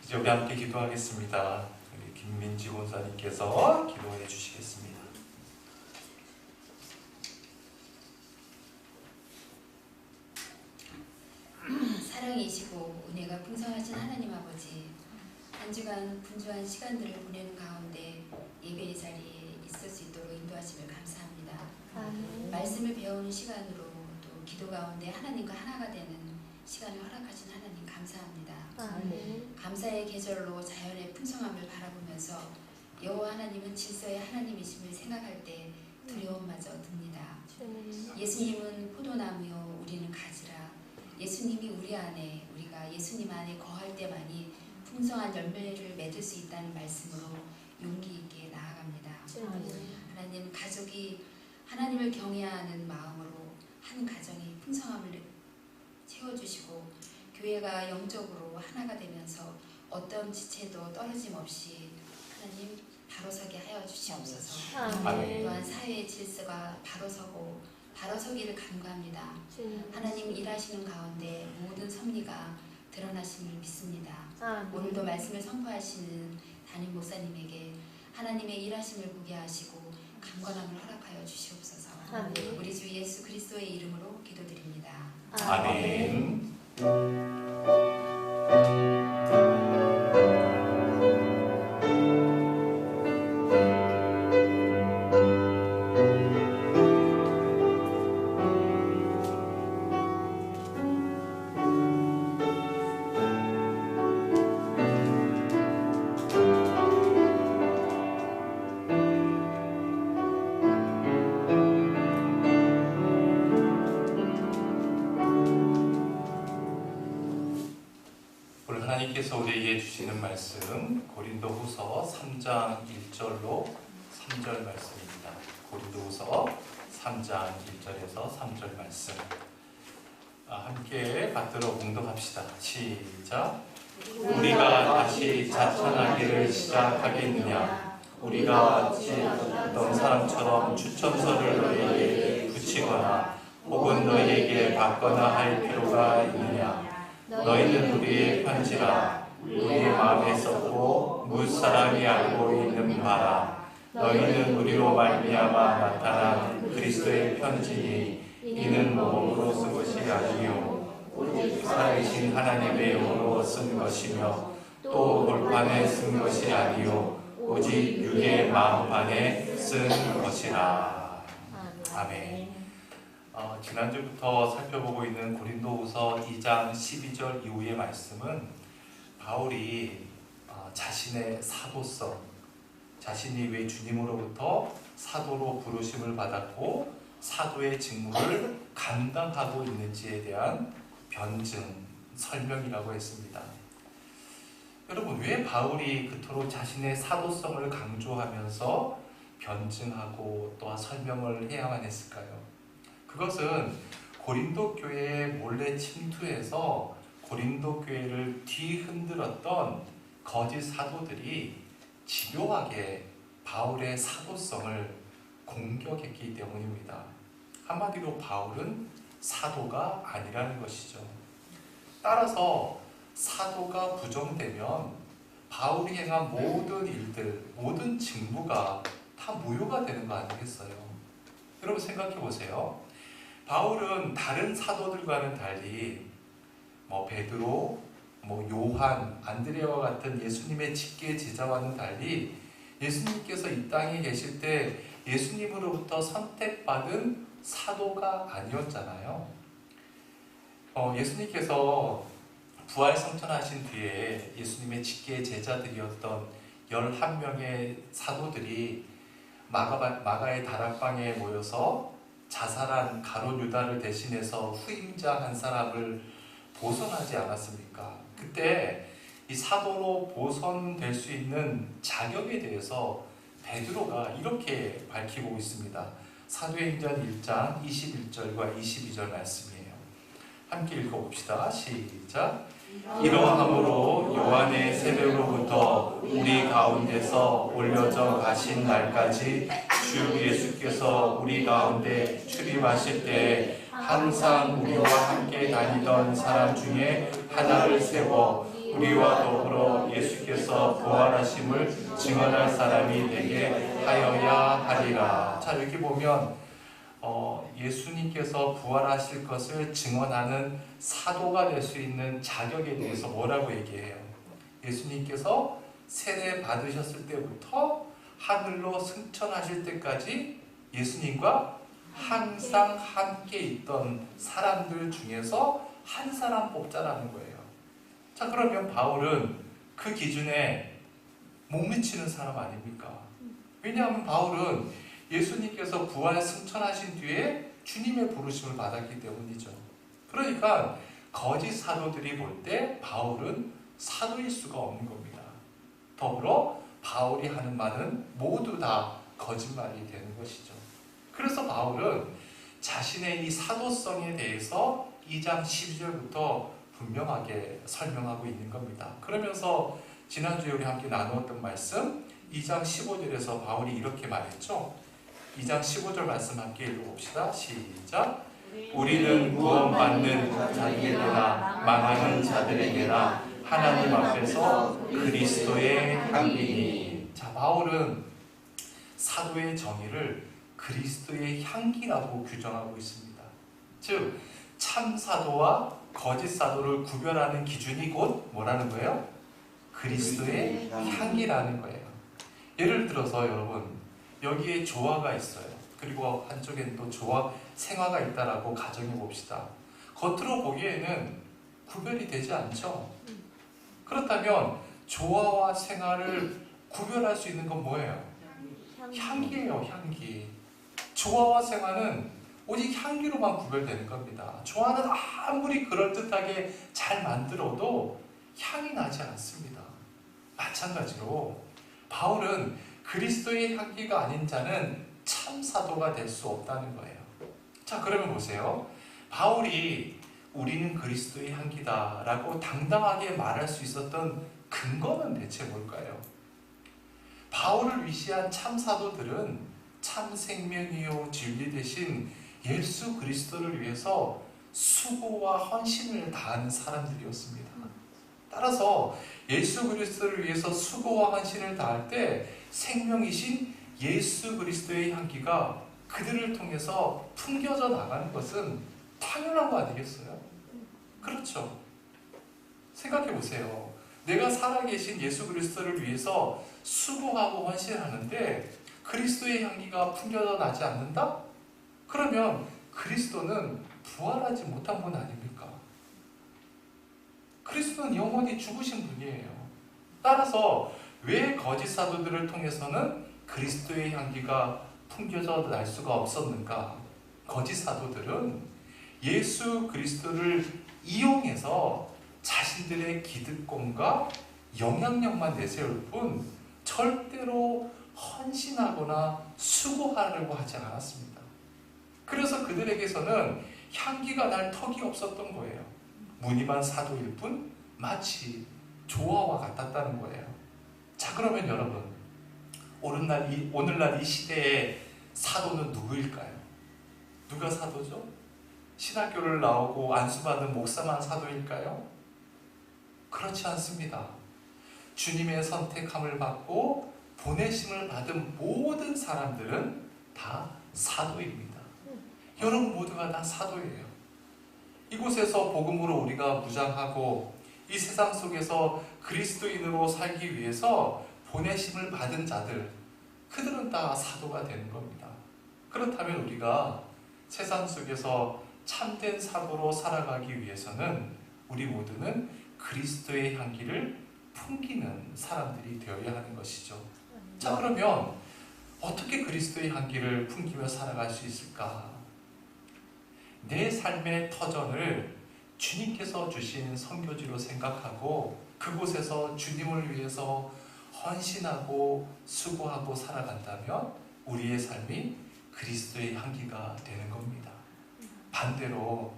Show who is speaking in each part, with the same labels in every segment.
Speaker 1: 이제 우리 함께 기도하겠습니다. 우리 김민지 권사님께서 기도해 주시겠습니다.
Speaker 2: 사랑이시고 은혜가 풍성하신 하나님 아버지, 한 주간 분주한 시간들을 보내는 가운데 예배의 자리에 있을 수 있도록 인도하심을 감사합니다. 말씀을 배우는 시간으로 또 기도 가운데 하나님과 하나가 되는 시간을 허락하신 하나님 감사합니다. 감사의 계절로 자연의 풍성함을 바라보면서 여호와 하나님은 질서의 하나님이심을 생각할 때 두려움마저 듭니다. 예수님은 포도나무요 우리는 가지라. 예수님이 우리 안에, 우리가 예수님 안에 거할 때만이 풍성한 열매를 맺을 수 있다는 말씀으로 용기 있게 나아갑니다. 하나님, 가족이 하나님을 경외하는 마음으로 한 가정이 풍성함을 채워주시고 교회가 영적으로 하나가 되면서 어떤 지체도 떨어짐 없이 하나님 바로서게 하여 주시옵소서. 또한 사회의 질서가 바로서고 바로서기를 간구합니다. 하나님 일하시는 가운데 모든 섭리가 드러나심을 믿습니다. 오늘도 말씀을 선포하시는 담임 목사님에게 하나님의 일하심을 보게 하시고 강건함을 허락하여 주시옵소서. 우리 주 예수 그리스도의 이름으로 기도드립니다.
Speaker 1: 아멘. 하나님께서 우리에게 주시는 말씀 고린도후서 3장 1절로 3절 말씀입니다. 고린도후서 3장 1절에서 3절 말씀 함께 받들어 공독합시다. 시작. 우리가 다시 자천하기를 시작하겠느냐? 우리가 어떤 사람처럼 추천서를 너희에게 붙이거나 혹은 너희에게 받거나 할 필요가 있느냐? 너희는 우리의 편지라. 우리의 마음에 썼고 무사람이 알고 있는 바라. 너희는 우리로 말미암아 나타난 그리스도의 편지니 이는 몸으로 쓴 것이 아니요 오직 살아계신 하나님의 영으로 쓴 것이며 또 돌판에 쓴 것이 아니요 오직 육의 마음판에 쓴 것이라. 아멘. 지난주부터 살펴보고 있는 고린도후서 2장 12절 이후의 말씀은 바울이 자신의 사도성, 자신이 왜 주님으로부터 사도로 부르심을 받았고 사도의 직무를 감당하고 있는지에 대한 변증, 설명이라고 했습니다. 여러분, 왜 바울이 그토록 자신의 사도성을 강조하면서 변증하고 또한 설명을 해야만 했을까요? 그것은 고린도 교회에 몰래 침투해서 고린도 교회를 뒤흔들었던 거짓 사도들이 집요하게 바울의 사도성을 공격했기 때문입니다. 한마디로 바울은 사도가 아니라는 것이죠. 따라서 사도가 부정되면 바울이 행한 모든 일들, 모든 직무가 다 무효가 되는 거 아니겠어요? 여러분 생각해 보세요. 바울은 다른 사도들과는 달리 베드로, 요한, 안드레와 같은 예수님의 직계 제자와는 달리 예수님께서 이 땅에 계실 때 예수님으로부터 선택받은 사도가 아니었잖아요. 예수님께서 부활 성천하신 뒤에 예수님의 직계 제자들이었던 11명의 사도들이 마가의 다락방에 모여서 자살한 가룟 유다를 대신해서 후임자 한 사람을 보선하지 않았습니까? 그때 이 사도로 보선될 수 있는 자격에 대해서 베드로가 이렇게 밝히고 있습니다. 사도행전 1장 21절과 22절 말씀이에요. 함께 읽어봅시다. 시작. 이러함으로 요한의 새벽으로부터 우리 가운데서 올려져 가신 날까지 주 예수께서 우리 가운데 출입하실 때 항상 우리와 함께 다니던 사람 중에 하나를 세워 우리와 더불어 통하여 예수께서 부활하심을 증언할 사람이 되게 하여야 하리라. 자, 여기 보면 예수님께서 부활하실 것을 증언하는 사도가 될 수 있는 자격에 대해서 뭐라고 얘기해요? 예수님께서 세례 받으셨을 때부터 하늘로 승천하실 때까지 예수님과 항상 함께 있던 사람들 중에서 한 사람 뽑자라는 거예요. 자, 그러면 바울은 그 기준에 못 미치는 사람 아닙니까? 왜냐하면 바울은 예수님께서 부활 승천하신 뒤에 주님의 부르심을 받았기 때문이죠. 그러니까 거짓 사도들이 볼 때 바울은 사도일 수가 없는 겁니다. 더불어 바울이 하는 말은 모두 다 거짓말이 되는 것이죠. 그래서 바울은 자신의 이 사도성에 대해서 2장 12절부터 분명하게 설명하고 있는 겁니다. 그러면서 지난주에 우리 함께 나누었던 말씀 2장 15절에서 바울이 이렇게 말했죠. 2장 15절 말씀 함께 읽어봅시다. 시작. 우리는 구원받는 자들에게나 망하는 자들에게나 하나님 앞에서 그리스도의 향기니. 자, 바울은 사도의 정의를 그리스도의 향기라고 규정하고 있습니다. 즉, 참 사도와 거짓 사도를 구별하는 기준이 곧 뭐라는 거예요? 그리스도의 향기라는 거예요. 예를 들어서 여러분, 여기에 조화가 있어요. 그리고 한쪽에는 또 조화, 생화가 있다라고 가정해 봅시다. 겉으로 보기에는 구별이 되지 않죠? 그렇다면 조화와 생화를 구별할 수 있는 건 뭐예요? 향기예요, 향기. 조화와 생화는 오직 향기로만 구별되는 겁니다. 조화는 아무리 그럴듯하게 잘 만들어도 향이 나지 않습니다. 마찬가지로 바울은 그리스도의 향기가 아닌 자는 참 사도가 될 수 없다는 거예요. 자, 그러면 보세요. 바울이 우리는 그리스도의 향기다 라고 당당하게 말할 수 있었던 근거는 대체 뭘까요? 바울을 위시한 참 사도들은 참 생명이요 진리 되신 예수 그리스도를 위해서 수고와 헌신을 다하는 사람들이었습니다. 따라서 예수 그리스도를 위해서 수고와 헌신을 다할 때 생명이신 예수 그리스도의 향기가 그들을 통해서 풍겨져 나가는 것은 당연한 거 아니겠어요? 그렇죠. 생각해 보세요. 내가 살아계신 예수 그리스도를 위해서 수고하고 헌신하는데 그리스도의 향기가 풍겨져 나지 않는다? 그러면 그리스도는 부활하지 못한 분 아닙니까? 그리스도는 영원히 죽으신 분이에요. 따라서 왜 거짓 사도들을 통해서는 그리스도의 향기가 풍겨져 날 수가 없었는가? 거짓 사도들은 예수 그리스도를 이용해서 자신들의 기득권과 영향력만 내세울 뿐 절대로 헌신하거나 수고하려고 하지 않았습니다. 그래서 그들에게서는 향기가 날 턱이 없었던 거예요. 무늬만 사도일 뿐 마치 조화와 같았다는 거예요. 자, 그러면 여러분, 오늘날 이 시대의 사도는 누구일까요? 누가 사도죠? 신학교를 나오고 안수받은 목사만 사도일까요? 그렇지 않습니다. 주님의 선택함을 받고 보내심을 받은 모든 사람들은 다 사도입니다. 여러분 모두가 다 사도예요. 이곳에서 복음으로 우리가 무장하고 이 세상 속에서 그리스도인으로 살기 위해서 보내심을 받은 자들, 그들은 다 사도가 되는 겁니다. 그렇다면 우리가 세상 속에서 참된 사도로 살아가기 위해서는 우리 모두는 그리스도의 향기를 풍기는 사람들이 되어야 하는 것이죠. 자, 그러면 어떻게 그리스도의 향기를 풍기며 살아갈 수 있을까? 내 삶의 터전을 주님께서 주신 선교지로 생각하고 그곳에서 주님을 위해서 헌신하고 수고하고 살아간다면 우리의 삶이 그리스도의 향기가 되는 겁니다. 반대로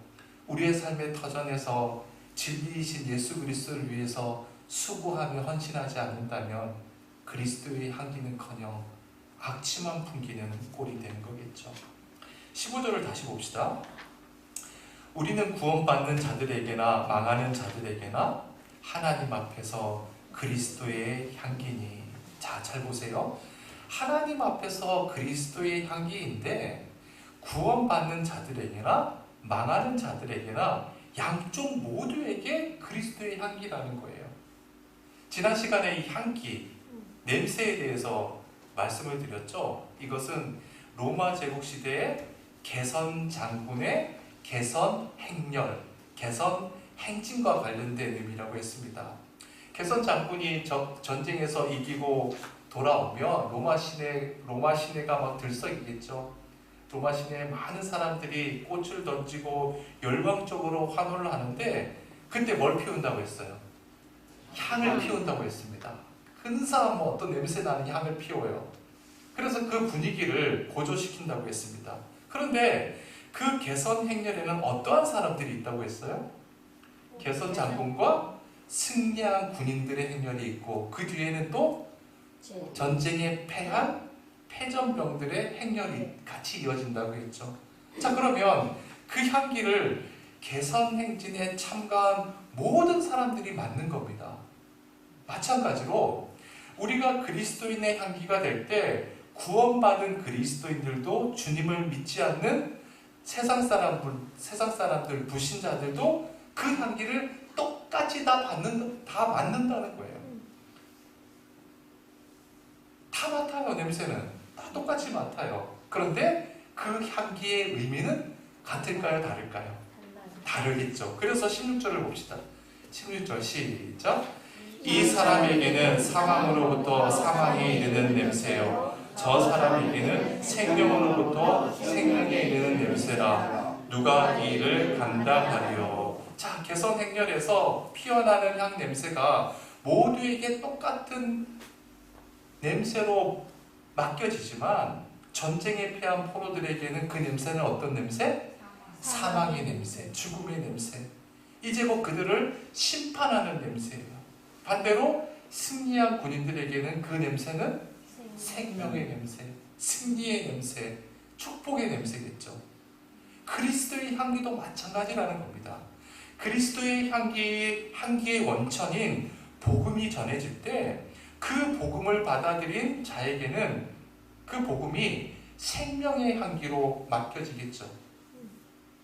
Speaker 1: 우리의 삶의 터전에서 진리이신 예수 그리스도를 위해서 수고하며 헌신하지 않는다면 그리스도의 향기는커녕 악취만 풍기는 꼴이 되는 거겠죠. 15절을 다시 봅시다. 우리는 구원받는 자들에게나 망하는 자들에게나 하나님 앞에서 그리스도의 향기니. 자, 잘 보세요. 하나님 앞에서 그리스도의 향기인데 구원받는 자들에게나 망하는 자들에게나 양쪽 모두에게 그리스도의 향기라는 거예요. 지난 시간에 이 향기, 냄새에 대해서 말씀을 드렸죠. 이것은 로마 제국 시대의 개선 장군의 개선 행렬, 개선 행진과 관련된 의미라고 했습니다. 개선 장군이 전쟁에서 이기고 돌아오면 로마 시내가 막 들썩이겠죠. 로마 시내에 많은 사람들이 꽃을 던지고 열광적으로 환호를 하는데 그때 뭘 피운다고 했어요? 향을 피운다고 했습니다. 근사한 어떤 냄새 나는 향을 피워요. 그래서 그 분위기를 고조시킨다고 했습니다. 그런데 그 개선 행렬에는 어떠한 사람들이 있다고 했어요? 개선 장군과 승리한 군인들의 행렬이 있고 그 뒤에는 또 전쟁에 패한 패전병들의 행렬이 같이 이어진다고 했죠. 자, 그러면 그 향기를 개선 행진에 참가한 모든 사람들이 맡는 겁니다. 마찬가지로 우리가 그리스도인의 향기가 될 때 구원받은 그리스도인들도 주님을 믿지 않는 세상 사람들, 불신자들도 그 향기를 똑같이 다 맡는다는 거예요. 다 맡아요. 냄새는 다 똑같이 맡아요. 그런데 그 향기의 의미는 같을까요? 다를까요? 다르겠죠. 그래서 16절을 봅시다. 16절 시작. 이 사람에게는 사망으로부터 사망에 이르는 냄새요, 저 사람에게는 생명으로부터 생명에 이르는 냄새라. 누가 이 일을 감당하리요. 자, 개선 행렬에서 피어나는 향 냄새가 모두에게 똑같은 냄새로 맡겨지지만 전쟁에 패한 포로들에게는 그 냄새는 어떤 냄새? 사망의 냄새, 죽음의 냄새. 이제 곧 그들을 심판하는 냄새예요. 반대로 승리한 군인들에게는 그 냄새는 생명의 냄새, 승리의 냄새, 축복의 냄새겠죠. 그리스도의 향기도 마찬가지라는 겁니다. 그리스도의 향기의 원천인 복음이 전해질 때 그 복음을 받아들인 자에게는 그 복음이 생명의 향기로 맡겨지겠죠.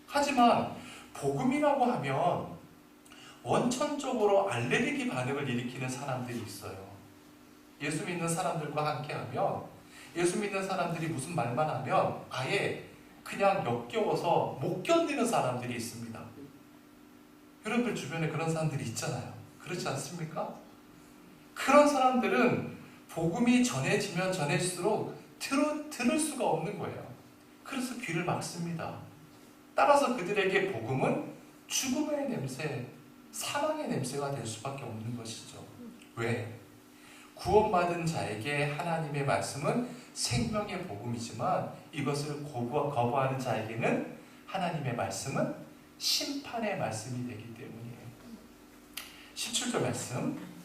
Speaker 1: 하지만 복음이라고 하면 원천적으로 알레르기 반응을 일으키는 사람들이 있어요. 예수 믿는 사람들과 함께하면 예수 믿는 사람들이 무슨 말만 하면 아예 그냥 역겨워서 못 견디는 사람들이 있습니다. 여러분들 주변에 그런 사람들이 있잖아요. 그렇지 않습니까? 그런 사람들은 복음이 전해지면 전해질수록 들을 수가 없는 거예요. 그래서 귀를 막습니다. 따라서 그들에게 복음은 죽음의 냄새, 사망의 냄새가 될 수밖에 없는 것이죠. 왜? 구원받은 자에게 하나님의 말씀은 생명의 복음이지만 이것을 거부하는 자에게는 하나님의 말씀은 심판의 말씀이 되기 때문이에요. 17절 말씀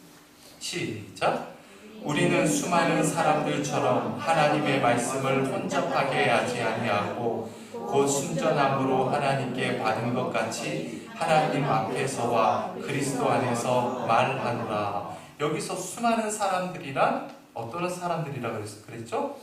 Speaker 1: 시작. 우리는 수많은 사람들처럼 하나님의 말씀을 혼잡하게 하지 아니하고 곧 순전함으로 하나님께 받은 것 같이 하나님 앞에서와 그리스도 안에서 말하노라. 여기서 수많은 사람들이란 어떤 사람들이라 그랬죠?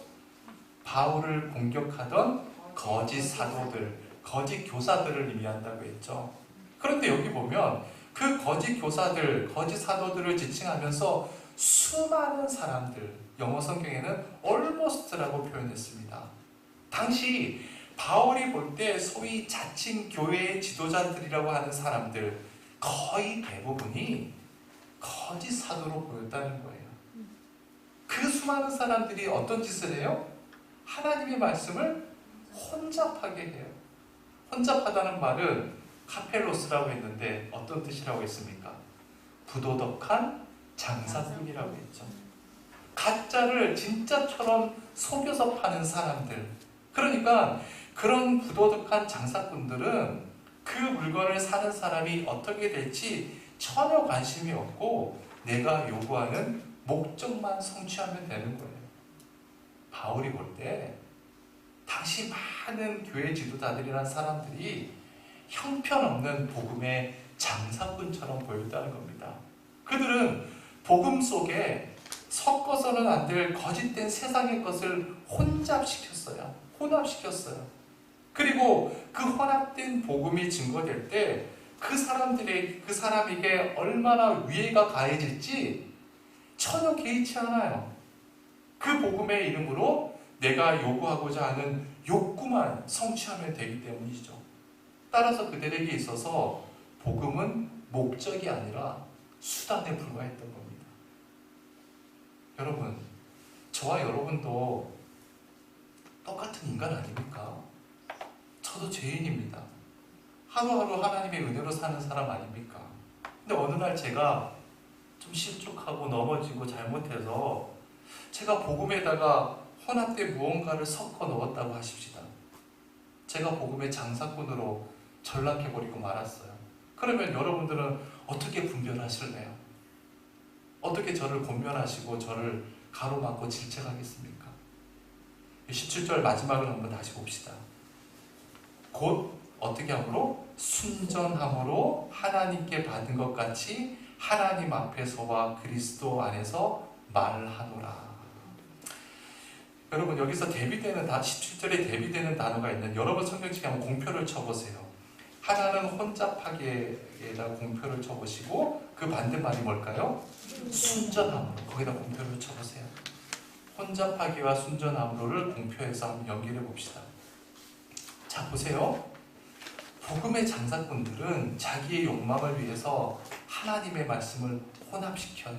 Speaker 1: 바울을 공격하던 거짓 사도들, 거짓 교사들을 의미한다고 했죠. 그런데 여기 보면 그 거짓 교사들, 거짓 사도들을 지칭하면서 수많은 사람들, 영어 성경에는 almost라고 표현했습니다. 당시 바울이 볼 때 소위 자칭 교회의 지도자들이라고 하는 사람들 거의 대부분이 거짓 사도로 보였다는 거예요. 그 수많은 사람들이 어떤 짓을 해요? 하나님의 말씀을 혼잡하게 해요. 혼잡하다는 말은 카펠로스라고 했는데 어떤 뜻이라고 했습니까? 부도덕한 장사꾼이라고 했죠. 가짜를 진짜처럼 속여서 파는 사람들. 그러니까 그런 부도덕한 장사꾼들은 그 물건을 사는 사람이 어떻게 될지 전혀 관심이 없고 내가 요구하는 목적만 성취하면 되는 거예요. 바울이 볼 때 당시 많은 교회 지도자들이란 사람들이 형편없는 복음의 장사꾼처럼 보였다는 겁니다. 그들은 복음 속에 섞어서는 안 될 거짓된 세상의 것을 혼잡시켰어요. 혼합시켰어요. 그리고 그 혼합된 복음이 증거될 때 그 사람에게 얼마나 위해가 가해질지 전혀 개의치 않아요. 그 복음의 이름으로 내가 요구하고자 하는 욕구만 성취하면 되기 때문이죠. 따라서 그들에게 있어서 복음은 목적이 아니라 수단에 불과했던 겁니다. 여러분, 저와 여러분도 똑같은 인간 아닙니까? 저도 죄인입니다. 하루하루 하나님의 은혜로 사는 사람 아닙니까? 근데 어느 날 제가 좀 실족하고 넘어지고 잘못해서 제가 복음에다가 혼합된 무언가를 섞어 넣었다고 하십시다. 제가 복음의 장사꾼으로 전락해버리고 말았어요. 그러면 여러분들은 어떻게 분별하실래요? 어떻게 저를 권면하시고 저를 가로막고 질책하겠습니까? 17절 마지막을 한번 다시 봅시다. 곧 어떻게 함으로? 순전함으로 하나님께 받은 것 같이 하나님 앞에서와 그리스도 안에서 말하노라. 여러분, 여기서 대비되는 17절에 대비되는 단어가 있는 여러분 성경책에 한번 공표를 쳐보세요. 하나는 혼잡하게에다 공표를 쳐보시고 그 반대말이 뭘까요? 순전함으로. 거기다 공표를 쳐보세요. 혼잡하기와 순전함으로를 공표해서 한번 연기해 봅시다. 자, 보세요. 복음의 장사꾼들은 자기의 욕망을 위해서 하나님의 말씀을 혼합시켜요.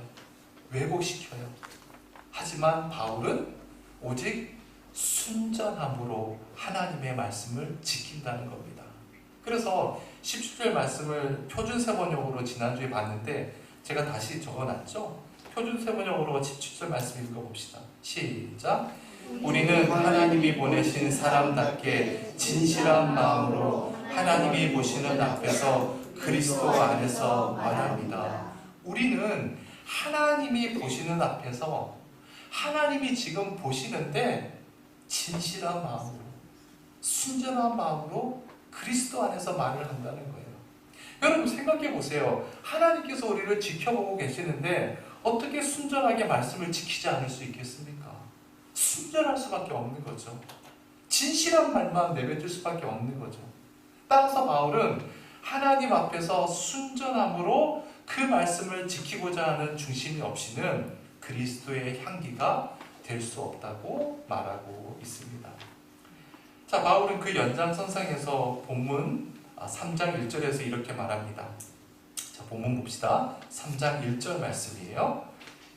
Speaker 1: 왜곡시켜요. 하지만 바울은 오직 순전함으로 하나님의 말씀을 지킨다는 겁니다. 그래서 17절 말씀을 표준세번역으로 지난주에 봤는데 제가 다시 적어놨죠? 표준세번역으로 17절 말씀 읽어봅시다. 시작! 우리는 하나님이 보내신 사람답게 진실한 마음으로 하나님이 보시는 앞에서 그리스도 안에서 말합니다. 우리는 하나님이 보시는 앞에서 하나님이 지금 보시는데 진실한 마음으로, 순전한 마음으로 그리스도 안에서 말을 한다는 거예요. 여러분 생각해 보세요. 하나님께서 우리를 지켜보고 계시는데 어떻게 순전하게 말씀을 지키지 않을 수 있겠습니까? 순전할 수밖에 없는 거죠. 진실한 말만 내뱉을 수밖에 없는 거죠. 따라서 바울은 하나님 앞에서 순전함으로 그 말씀을 지키고자 하는 중심이 없이는 그리스도의 향기가 될 수 없다고 말하고 있습니다. 자, 바울은 그 연장선상에서 본문 3장 1절에서 이렇게 말합니다. 자, 본문 봅시다. 3장 1절 말씀이에요.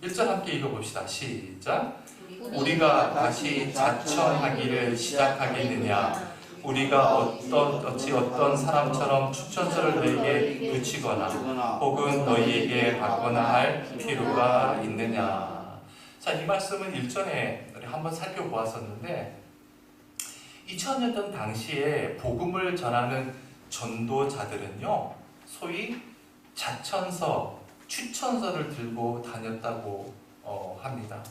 Speaker 1: 1절 함께 읽어봅시다. 시작! 우리가 다시 자천하기를 시작하겠느냐? 우리가 어찌 어떤 사람처럼 추천서를 너희에게 붙이거나 혹은 너희에게 받거나 할 필요가 있느냐? 자, 이 말씀은 일전에 우리 한번 살펴보았었는데 2000년 당시에 복음을 전하는 전도자들은요, 소위 자천서, 추천서를 들고 다녔다고 합니다.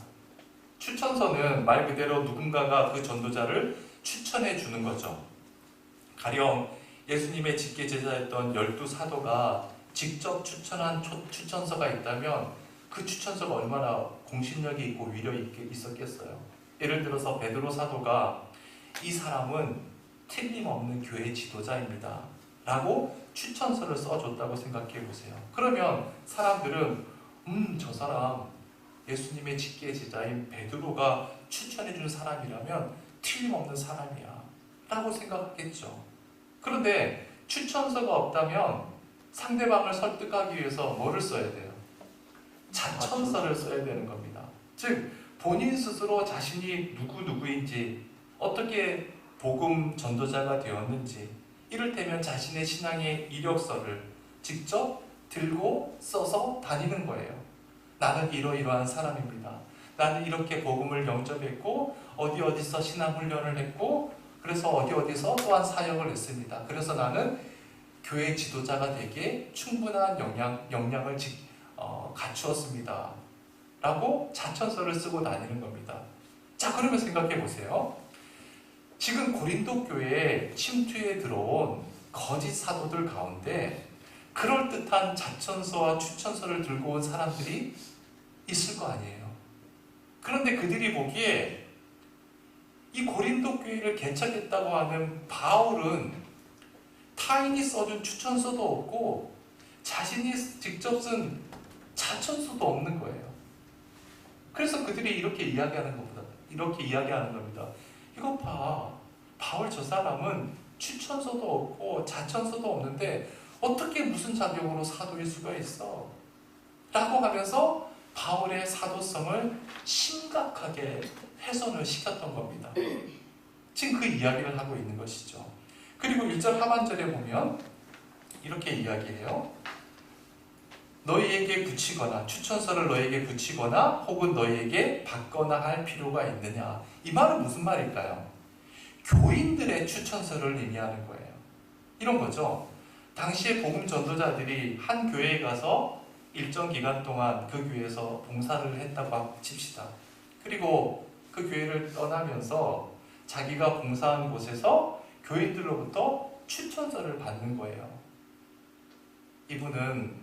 Speaker 1: 추천서는 말 그대로 누군가가 그 전도자를 추천해 주는 거죠. 가령 예수님의 직계 제자였던 12사도가 직접 추천한 추천서가 있다면 그 추천서가 얼마나 공신력이 있고 위력 있게 있었겠어요. 예를 들어서 베드로 사도가 이 사람은 틀림없는 교회 지도자입니다 라고 추천서를 써줬다고 생각해 보세요. 그러면 사람들은 저 사람 예수님의 직계 제자인 베드로가 추천해 준 사람이라면 틀림없는 사람이야 라고 생각하겠죠. 그런데 추천서가 없다면 상대방을 설득하기 위해서 뭐를 써야 돼요? 자천서를 써야 되는 겁니다. 즉 본인 스스로 자신이 누구인지, 어떻게 복음 전도자가 되었는지, 이를테면 자신의 신앙의 이력서를 직접 들고 써서 다니는 거예요. 나는 이러이러한 사람입니다. 나는 이렇게 복음을 영접했고 어디서 신앙훈련을 했고 그래서 어디서 또한 사역을 했습니다. 그래서 나는 교회 지도자가 되기에 충분한 역량을 갖추었습니다 라고 자천서를 쓰고 다니는 겁니다. 자, 그러면 생각해 보세요. 지금 고린도 교회에 침투해 들어온 거짓 사도들 가운데 그럴듯한 자천서와 추천서를 들고 온 사람들이 있을 거 아니에요. 그런데 그들이 보기에 이 고린도 교회를 개척했다고 하는 바울은 타인이 써준 추천서도 없고 자신이 직접 쓴 자천서도 없는 거예요. 그래서 그들이 이렇게 이야기하는 겁니다. 이거 봐, 바울 저 사람은 추천서도 없고 자천서도 없는데 어떻게 무슨 자격으로 사도일 수가 있어? 라고 하면서 바울의 사도성을 심각하게 훼손을 시켰던 겁니다. 지금 그 이야기를 하고 있는 것이죠. 그리고 1절 하반절에 보면 이렇게 이야기해요. 너희에게 붙이거나 추천서를 너희에게 붙이거나 혹은 너희에게 받거나 할 필요가 있느냐. 이 말은 무슨 말일까요? 교인들의 추천서를 의미하는 거예요. 이런 거죠. 당시에 복음 전도자들이 한 교회에 가서 일정 기간 동안 그 교회에서 봉사를 했다고 칩시다. 그리고 그 교회를 떠나면서 자기가 봉사한 곳에서 교인들로부터 추천서를 받는 거예요. 이분은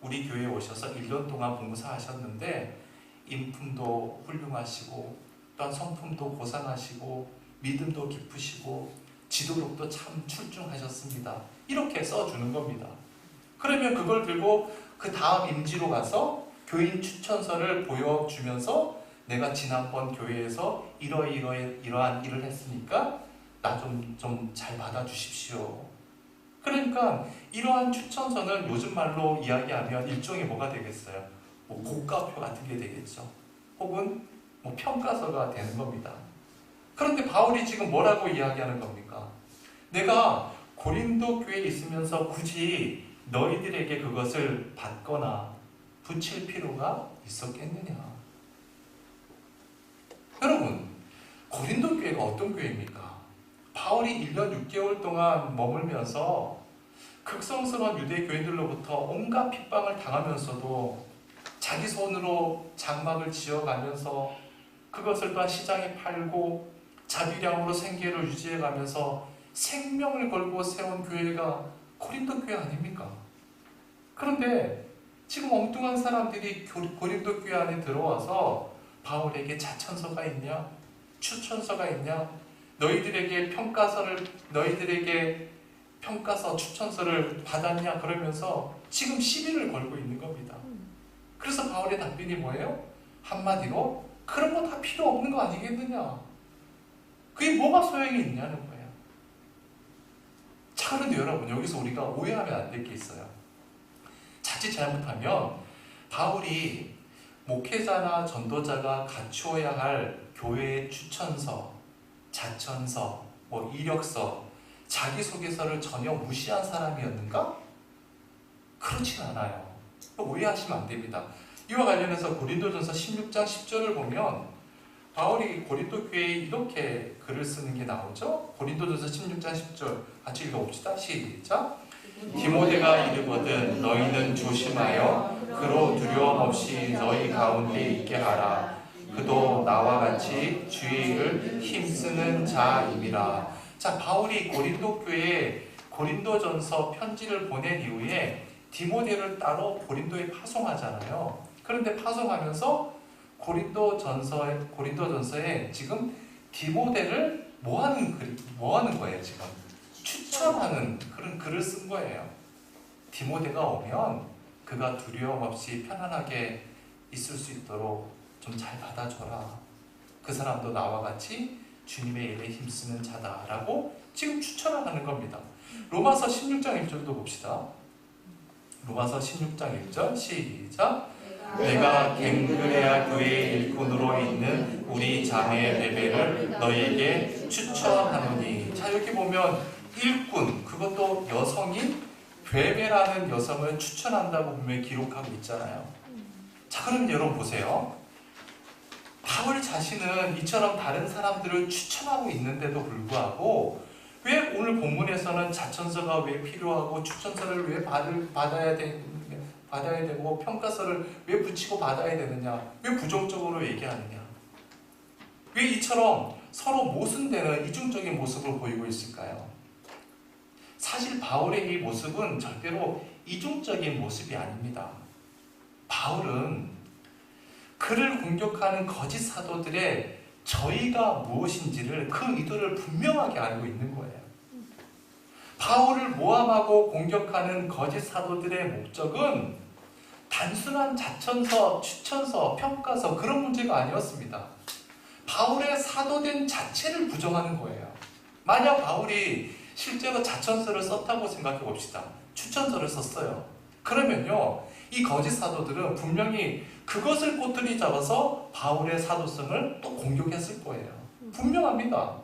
Speaker 1: 우리 교회에 오셔서 1년 동안 봉사하셨는데 인품도 훌륭하시고 또한 성품도 고상하시고 믿음도 깊으시고 지도력도 참 출중하셨습니다. 이렇게 써주는 겁니다. 그러면 그걸 들고 그 다음 임지로 가서 교인 추천서를 보여주면서 내가 지난번 교회에서 이러한 일을 했으니까 나 좀 잘 받아주십시오. 그러니까 이러한 추천서는 요즘 말로 이야기하면 일종의 뭐가 되겠어요? 뭐 고가표 같은 게 되겠죠. 혹은 뭐 평가서가 되는 겁니다. 그런데 바울이 지금 뭐라고 이야기하는 겁니까? 내가 고린도 교회에 있으면서 굳이 너희들에게 그것을 받거나 붙일 필요가 있었겠느냐? 여러분, 고린도 교회가 어떤 교회입니까? 바울이 1년 6개월 동안 머물면서 극성스러운 유대 교인들로부터 온갖 핍박을 당하면서도 자기 손으로 장막을 지어가면서 그것을 또한 시장에 팔고 자비량으로 생계를 유지해가면서 생명을 걸고 세운 교회가 고린도 교회 아닙니까? 그런데 지금 엉뚱한 사람들이 고린도 교회 안에 들어와서 바울에게 자천서가 있냐? 추천서가 있냐? 너희들에게 평가서 추천서를 받았냐? 그러면서 지금 시비를 걸고 있는 겁니다. 그래서 바울의 답변이 뭐예요? 한마디로 그런 거 다 필요 없는 거 아니겠느냐? 그게 뭐가 소용이 있냐는 거예요. 자, 그런데 여러분 여기서 우리가 오해하면 안 될 게 있어요. 자칫 잘못하면 바울이 목회자나 전도자가 갖추어야 할 교회의 추천서, 자천서, 뭐 이력서, 자기소개서를 전혀 무시한 사람이었는가? 그렇진 않아요. 오해하시면 안 됩니다. 이와 관련해서 고린도전서 16장 10절을 보면 바울이 고린도 교회에 이렇게 글을 쓰는 게 나오죠. 고린도전서 16장 10절 같이 읽어봅시다. 시작. 디모데가 이르거든 너희는 조심하여 그로 두려움 없이 너희 가운데 있게 하라. 그도 나와 같이 주의 일을 힘쓰는 자임이라. 자, 바울이 고린도 교회에 고린도전서 편지를 보낸 이후에 디모데를 따로 고린도에 파송하잖아요. 그런데 파송하면서 고린도전서에 지금 디모데를 뭐 하는 거예요, 지금? 추천하는 그런 글을 쓴 거예요. 디모데가 오면 그가 두려움 없이 편안하게 있을 수 있도록 좀 잘 받아줘라. 그 사람도 나와 같이 주님의 일에 힘쓰는 자다라고 지금 추천하는 겁니다. 로마서 16장 1절도 봅시다. 로마서 16장 1절 시작. 내가 갱그레아 교회의 일꾼으로 있는 우리 자매 베베를 너희에게 추천하노니. 자, 여기 보면 일꾼, 그것도 여성인 베베라는 여성을 추천한다고 분명히 기록하고 있잖아요. 자, 그럼 여러분 보세요. 바울 자신은 이처럼 다른 사람들을 추천하고 있는데도 불구하고 왜 오늘 본문에서는 자천서가 왜 필요하고 추천서를 왜 받아야 되고 평가서를 왜 붙이고 받아야 되느냐? 왜 부정적으로 얘기하느냐? 왜 이처럼 서로 모순되는 이중적인 모습을 보이고 있을까요? 사실 바울의 이 모습은 절대로 이중적인 모습이 아닙니다. 바울은 그를 공격하는 거짓 사도들의 저희가 무엇인지를 그 의도를 분명하게 알고 있는 거예요. 바울을 모함하고 공격하는 거짓 사도들의 목적은 단순한 자천서, 추천서, 평가서 그런 문제가 아니었습니다. 바울의 사도된 자체를 부정하는 거예요. 만약 바울이 실제로 자천서를 썼다고 생각해 봅시다. 추천서를 썼어요. 그러면요, 이 거짓 사도들은 분명히 그것을 꼬투리 잡아서 바울의 사도성을 또 공격했을 거예요. 분명합니다.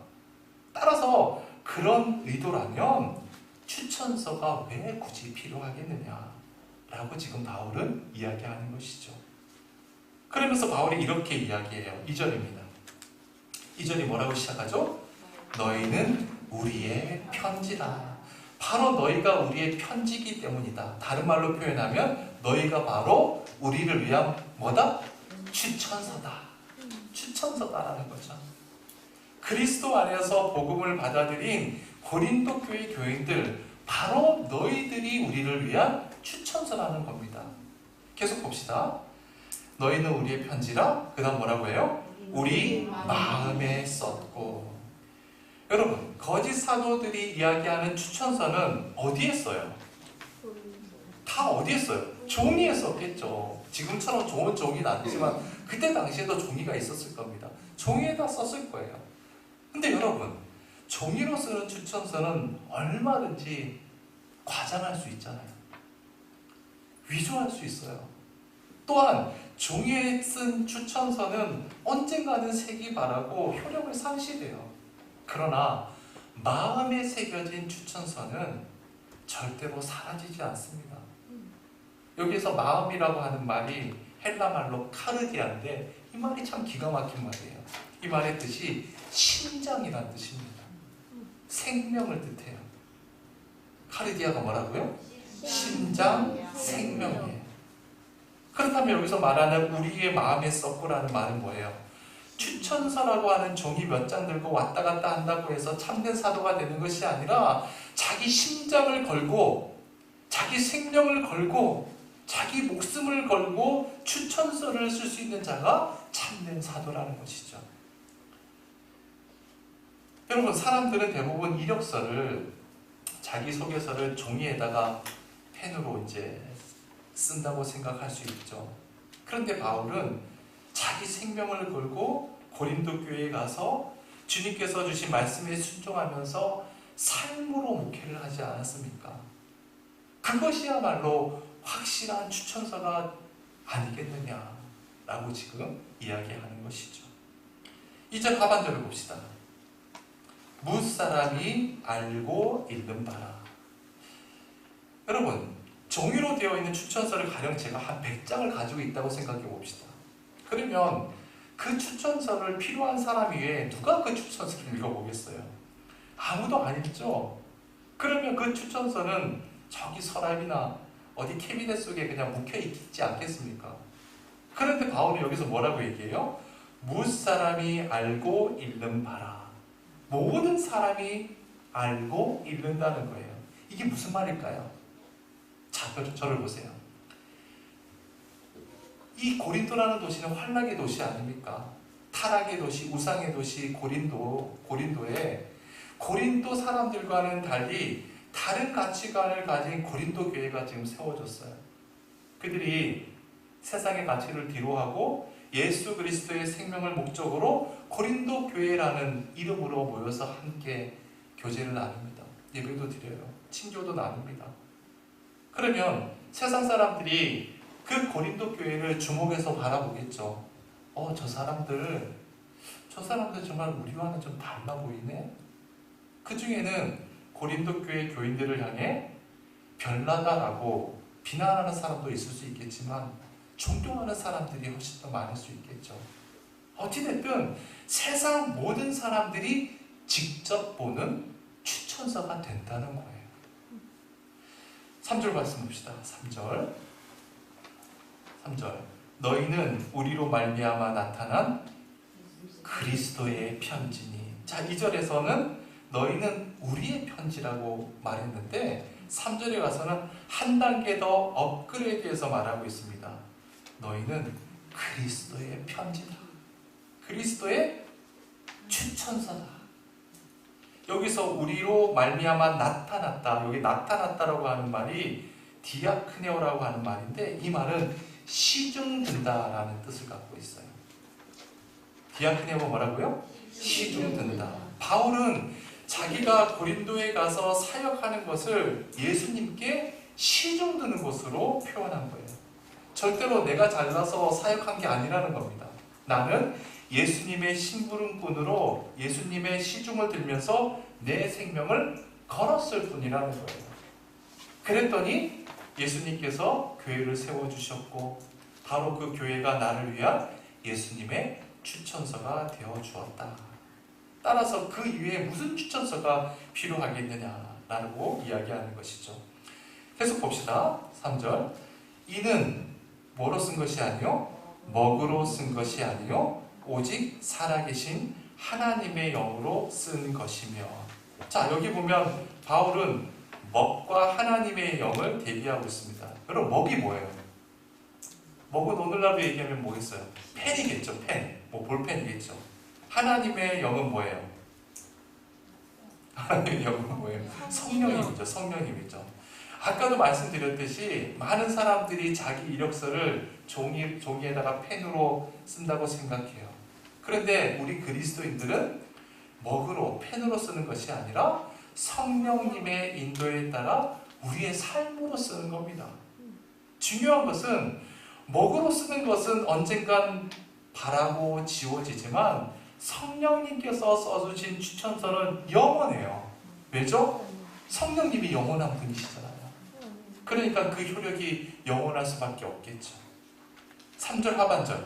Speaker 1: 따라서 그런 의도라면 추천서가 왜 굳이 필요하겠느냐라고 지금 바울은 이야기하는 것이죠. 그러면서 바울이 이렇게 이야기해요. 2절입니다. 2절이 뭐라고 시작하죠? 너희는 우리의 편지다. 바로 너희가 우리의 편지이기 때문이다. 다른 말로 표현하면 너희가 바로 우리를 위한 뭐다? 추천서다. 추천서다라는 거죠. 그리스도 안에서 복음을 받아들인 고린도 교회 교인들, 바로 너희들이 우리를 위한 추천서라는 겁니다. 계속 봅시다. 너희는 우리의 편지라. 그 다음 뭐라고 해요? 우리 마음에 썼고. 여러분, 거짓 사도들이 이야기하는 추천서는 어디에 써요? 다 어디에 써요? 종이에 썼겠죠. 지금처럼 좋은 종이는 아니지만 그때 당시에도 종이가 있었을 겁니다. 종이에다 썼을 거예요. 근데 여러분, 종이로 쓰는 추천서는 얼마든지 과장할 수 있잖아요. 위조할 수 있어요. 또한 종이에 쓴 추천서는 언젠가는 색이 바라고 효력을 상실해요. 그러나 마음에 새겨진 추천서는 절대로 사라지지 않습니다. 여기서 마음이라고 하는 말이 헬라 말로 카르디아인데 이 말이 참 기가 막힌 말이에요. 이 말의 뜻이 심장이라는 뜻입니다. 생명을 뜻해요. 카르디아가 뭐라고요? 심장, 생명이에요. 그렇다면 여기서 말하는 우리의 마음에 썼고라는 말은 뭐예요? 추천서라고 하는 종이 몇 장 들고 왔다 갔다 한다고 해서 참된 사도가 되는 것이 아니라 자기 심장을 걸고 자기 생명을 걸고 자기 목숨을 걸고 추천서를 쓸 수 있는 자가 참된 사도라는 것이죠. 여러분, 사람들은 대부분 이력서를, 자기소개서를 종이에다가 펜으로 이제 쓴다고 생각할 수 있죠. 그런데 바울은 자기 생명을 걸고 고린도 교회에 가서 주님께서 주신 말씀에 순종하면서 삶으로 목회를 하지 않았습니까? 그것이야말로 확실한 추천서가 아니겠느냐라고 지금 이야기하는 것이죠. 2절 하반절을 봅시다. 무사람이 알고 읽는 바라. 여러분, 종이로 되어 있는 추천서를 가령 제가 한 100장을 가지고 있다고 생각해 봅시다. 그러면 그 추천서를 필요한 사람 외에 누가 그 추천서를 읽어보겠어요? 아무도 안 읽죠. 그러면 그 추천서는 저기 서랍이나 어디 캐비넷 속에 그냥 묵혀있지 않겠습니까? 그런데 바울이 여기서 뭐라고 얘기해요? 무사람이 알고 읽는 바라. 모든 사람이 알고 읽는다는 거예요. 이게 무슨 말일까요? 자, 저를 보세요. 이 고린도라는 도시는 환락의 도시 아닙니까? 타락의 도시, 우상의 도시 고린도에 고린도 사람들과는 달리 다른 가치관을 가진 고린도 교회가 지금 세워졌어요. 그들이 세상의 가치를 뒤로하고 예수 그리스도의 생명을 목적으로 고린도 교회라는 이름으로 모여서 함께 교제를 나눕니다. 예배도 드려요. 친교도 나눕니다. 그러면 세상 사람들이 그 고린도 교회를 주목해서 바라보겠죠. 저 사람들 정말 우리와는 좀 달라 보이네. 그 중에는 고린도 교회 교인들을 향해 별나다라고 비난하는 사람도 있을 수 있겠지만 존경하는 사람들이 훨씬 더 많을 수 있겠죠. 어찌됐든 세상 모든 사람들이 직접 보는 추천서가 된다는 거예요. 3절 말씀 봅시다. 3절 너희는 우리로 말미암아 나타난 그리스도의 편지니. 자, 2절에서는 너희는 우리의 편지라고 말했는데 3절에 가서는 한 단계 더 업그레이드해서 말하고 있습니다. 너희는 그리스도의 편지다. 그리스도의 추천서다. 여기서 우리로 말미암아 나타났다. 여기 나타났다라고 하는 말이 디아크네오라고 하는 말인데 이 말은 시중든다라는 뜻을 갖고 있어요. 디아크네오가 뭐라고요? 시중든다. 바울은 자기가 고린도에 가서 사역하는 것을 예수님께 시중드는 것으로 표현한 거예요. 절대로 내가 잘나서 사역한 게 아니라는 겁니다. 나는 예수님의 심부름꾼으로 예수님의 시중을 들면서 내 생명을 걸었을 뿐이라는 거예요. 그랬더니 예수님께서 교회를 세워주셨고 바로 그 교회가 나를 위한 예수님의 추천서가 되어 주었다. 따라서 그 이외에 무슨 추천서가 필요하겠느냐라고 이야기하는 것이죠. 계속 봅시다. 3절. 이는 뭐로 쓴 것이 아니요 먹으로 쓴 것이 아니요 오직 살아계신 하나님의 영으로 쓴 것이며. 자, 여기 보면 바울은 먹과 하나님의 영을 대비하고 있습니다. 여러분, 먹이 뭐예요? 먹은 오늘날로 얘기하면 뭐겠어요? 펜이겠죠. 펜. 뭐 볼펜이겠죠. 하나님의 영은 뭐예요? 하나님의 영은 뭐예요? 성령님이죠. 성령님이죠. 아까도 말씀드렸듯이 많은 사람들이 자기 이력서를 종이에다가 펜으로 쓴다고 생각해요. 그런데 우리 그리스도인들은 먹으로, 펜으로 쓰는 것이 아니라 성령님의 인도에 따라 우리의 삶으로 쓰는 겁니다. 중요한 것은 먹으로 쓰는 것은 언젠간 바라고 지워지지만 성령님께서 써주신 추천서는 영원해요. 왜죠? 성령님이 영원한 분이시잖아요. 그러니까 그 효력이 영원할 수밖에 없겠죠. 3절 하반절.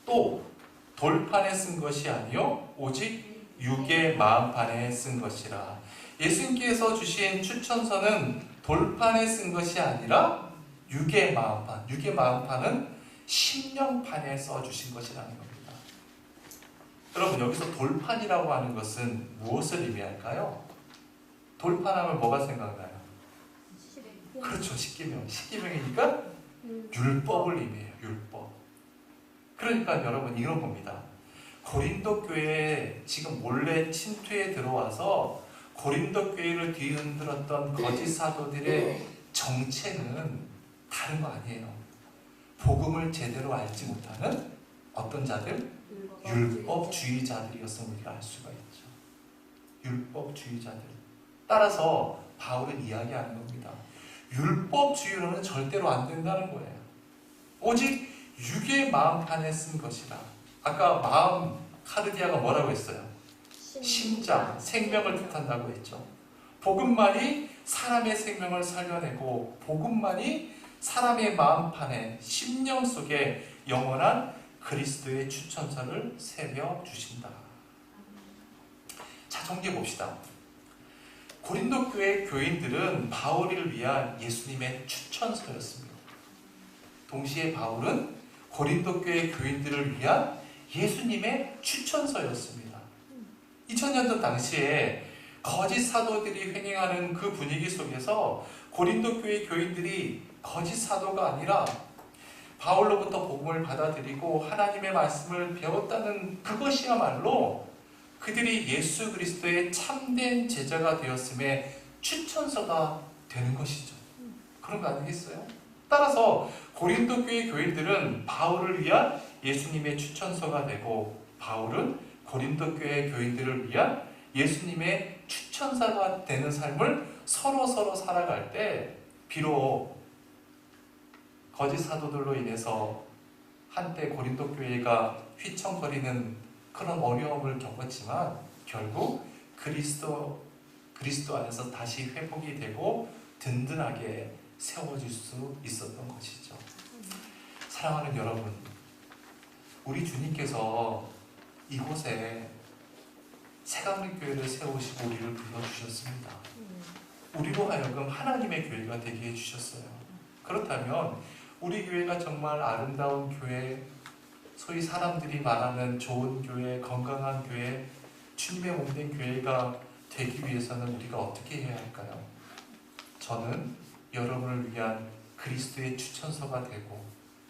Speaker 1: 또 돌판에 쓴 것이 아니요 오직 육의 마음판에 쓴 것이라. 예수님께서 주신 추천서는 돌판에 쓴 것이 아니라 육의 마음판. 육의 마음판은 심령판에 써주신 것이라는 겁니다. 여러분, 여기서 돌판이라고 하는 것은 무엇을 의미할까요? 돌판하면 뭐가 생각나요? 그렇죠. 십계명. 십계명이니까 율법을 의미해요. 율법. 그러니까 여러분 이런 겁니다. 고린도 교회에 지금 몰래 침투에 들어와서 고린도 교회를 뒤흔들었던 거짓 사도들의 정체는 다른 거 아니에요. 복음을 제대로 알지 못하는 어떤 자들? 율법주의자들이었음을 우리가 알 수가 있죠. 율법주의자들. 따라서 바울은 이야기하는 겁니다. 율법주의로는 절대로 안 된다는 거예요. 오직 육의 마음판에 쓴 것이라. 아까 마음 카르디아가 뭐라고 했어요? 심장, 생명을 뜻한다고 했죠. 복음만이 사람의 생명을 살려내고 복음만이 사람의 마음판에 심령 속에 영원한 그리스도의 추천서를 새겨 주신다. 자, 정리해 봅시다. 고린도 교회 교인들은 바울을 위한 예수님의 추천서였습니다. 동시에 바울은 고린도 교회 교인들을 위한 예수님의 추천서였습니다. 2000년도 당시에 거짓 사도들이 횡행하는 그 분위기 속에서 고린도 교회 교인들이 거짓 사도가 아니라 바울로부터 복음을 받아들이고 하나님의 말씀을 배웠다는 그것이야말로 그들이 예수 그리스도의 참된 제자가 되었음에 추천서가 되는 것이죠. 그런 거 아니겠어요? 따라서 고린도 교회 교인들은 바울을 위한 예수님의 추천서가 되고 바울은 고린도 교회 교인들을 위한 예수님의 추천사가 되는 삶을 서로 살아갈 때 비록 거짓 사도들로 인해서 한때 고린도 교회가 휘청거리는 그런 어려움을 겪었지만 결국 그리스도 안에서 다시 회복이 되고 든든하게 세워질 수 있었던 것이죠. 사랑하는 여러분, 우리 주님께서 이곳에 새강림교회를 세우시고 우리를 불러주셨습니다. 우리로 하여금 하나님의 교회가 되게 해주셨어요. 그렇다면 우리 교회가 정말 아름다운 교회, 소위 사람들이 말하는 좋은 교회, 건강한 교회, 주님의 몸된 교회가 되기 위해서는 우리가 어떻게 해야 할까요? 저는 여러분을 위한 그리스도의 추천서가 되고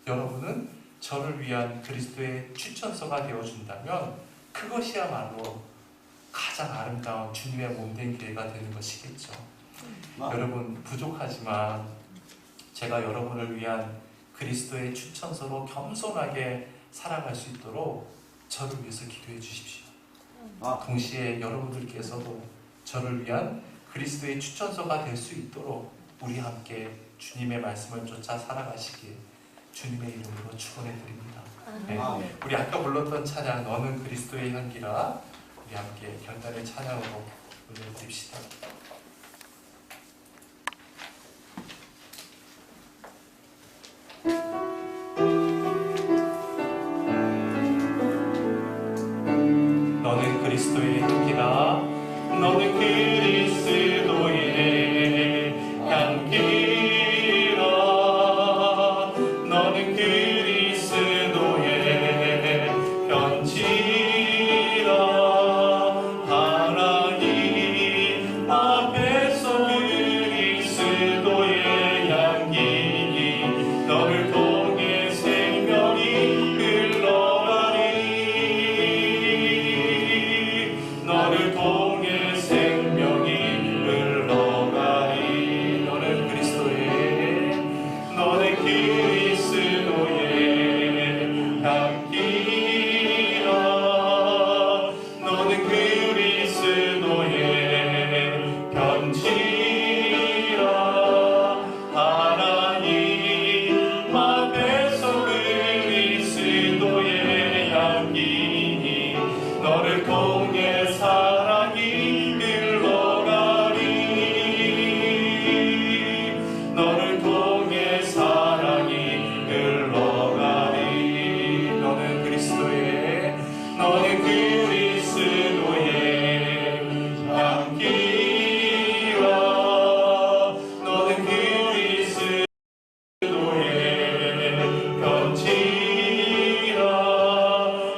Speaker 1: 여러분은 저를 위한 그리스도의 추천서가 되어준다면 그것이야말로 가장 아름다운 주님의 몸된 교회가 되는 것이겠죠. 여러분 부족하지만 제가 여러분을 위한 그리스도의 추천서로 겸손하게 살아갈 수 있도록 저를 위해서 기도해 주십시오. 동시에 여러분들께서도 저를 위한 그리스도의 추천서가 될 수 있도록 우리 함께 주님의 말씀을 쫓아 살아가시길 주님의 이름으로 축원해 드립니다. 네. 우리 아까 불렀던 찬양 너는 그리스도의 향기라 우리 함께 결단의 찬양으로 올려드립시다. 너는 그리스도의 향기라 너는 그리스도의 향기라 너는 그리스도의 편지라 하나님 앞에서 그리스도의 향기 너를 통해 생명이 흘러가리 너를 통해 생명이 흘러가리 너는 그리스도의 향기라 너는 그리스도의 편지라 하나님 앞에서 그리스도의 향기 너를 통해 사랑이 흘러가리 너를 통해 사랑이 흘러가리 너는 그리스도의 향기라 너는 그리스도의 편지라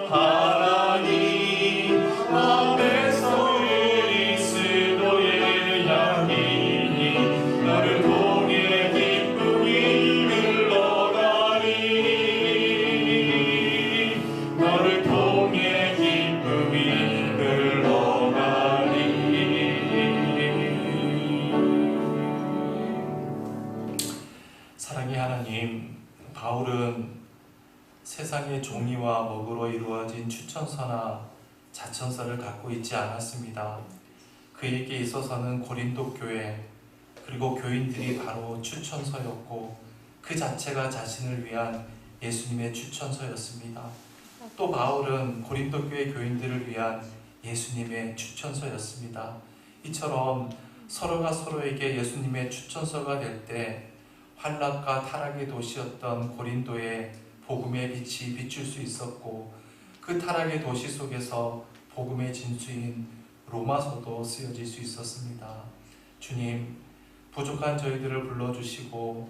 Speaker 1: 하나님 앞에서 그리스도의 향기 너를 통해 기쁨이 흘러가리 너를 통해 기쁨이 흘러가리 사랑의 하나님 바울은 세상의 종이와 먹으로 이루어진 추천서나 자천서를 갖고 있지 않았습니다. 그에게 있어서는 고린도 교회 그리고 교인들이 바로 추천서였고 그 자체가 자신을 위한 예수님의 추천서였습니다. 또 바울은 고린도 교회 교인들을 위한 예수님의 추천서였습니다. 이처럼 서로가 서로에게 예수님의 추천서가 될 때 환락과 타락의 도시였던 고린도에 복음의 빛이 비출 수 있었고 그 타락의 도시 속에서 복음의 진수인 로마서도 쓰여질 수 있었습니다. 주님, 부족한 저희들을 불러주시고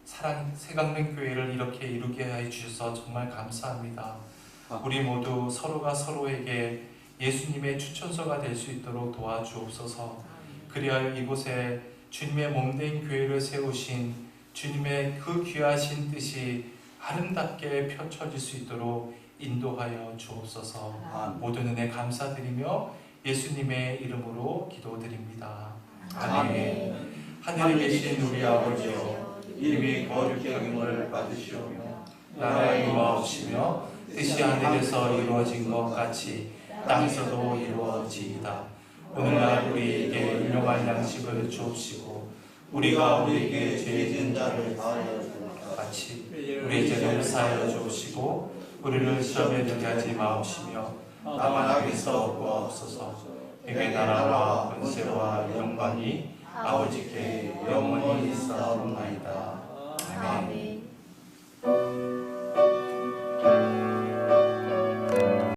Speaker 1: 새강릉교회를 이렇게 이루게 해 주셔서 정말 감사합니다. 우리 모두 서로가 서로에게 예수님의 추천서가 될 수 있도록 도와주옵소서. 그리하여 이곳에 주님의 몸된 교회를 세우신 주님의 그 귀하신 뜻이 아름답게 펼쳐질 수 있도록 인도하여 주옵소서. 모든 은혜 감사드리며 예수님의 이름으로 기도드립니다. 아멘. 하늘에 계신 우리 아버지여 이름이 거룩히 여김을 받으시오며 나라의 임하옵시며 뜻이 하늘에서 이루어진 것 같이 땅에서도 이루어지이다. 오늘날 우리에게 일용할 양식을 주옵시고 우리가 우리에게 죄 지은 자를 사하여 주옵소서. 같이 우리의 죄를 사하여 주옵시고 우리를 시험에 들게 하지 마옵시며 다만 악에서 구하옵소서. 이게 나라와 권세와 영광이 아버지께 영원히 있사옵나이다.